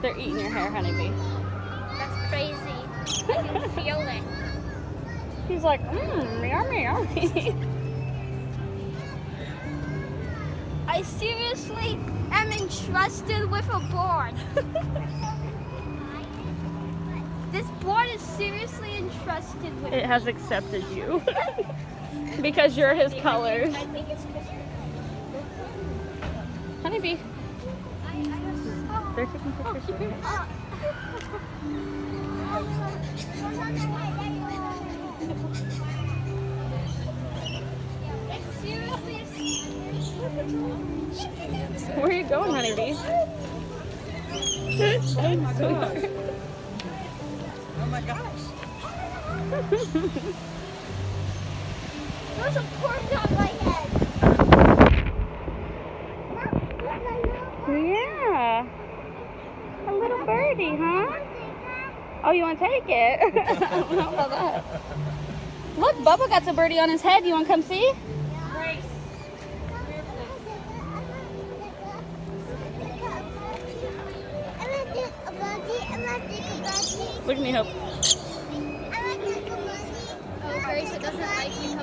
They're eating your hair, honeybee. That's crazy. I can feel it. He's like, yummy, yummy. I seriously am entrusted with a board. This board is seriously entrusted with It has accepted you. Because you're his colors. I think it's because Honeybee. They're taking pictures. Where are you going, honeybee? Oh my gosh. Oh my gosh. there's a pork on my head. Yeah. A little birdie, huh? Oh, you want to take it? I don't know about that. Look, Bubba got a birdie on his head. You want to come see? Look at me, Hope. Oh, Grace, it doesn't like you.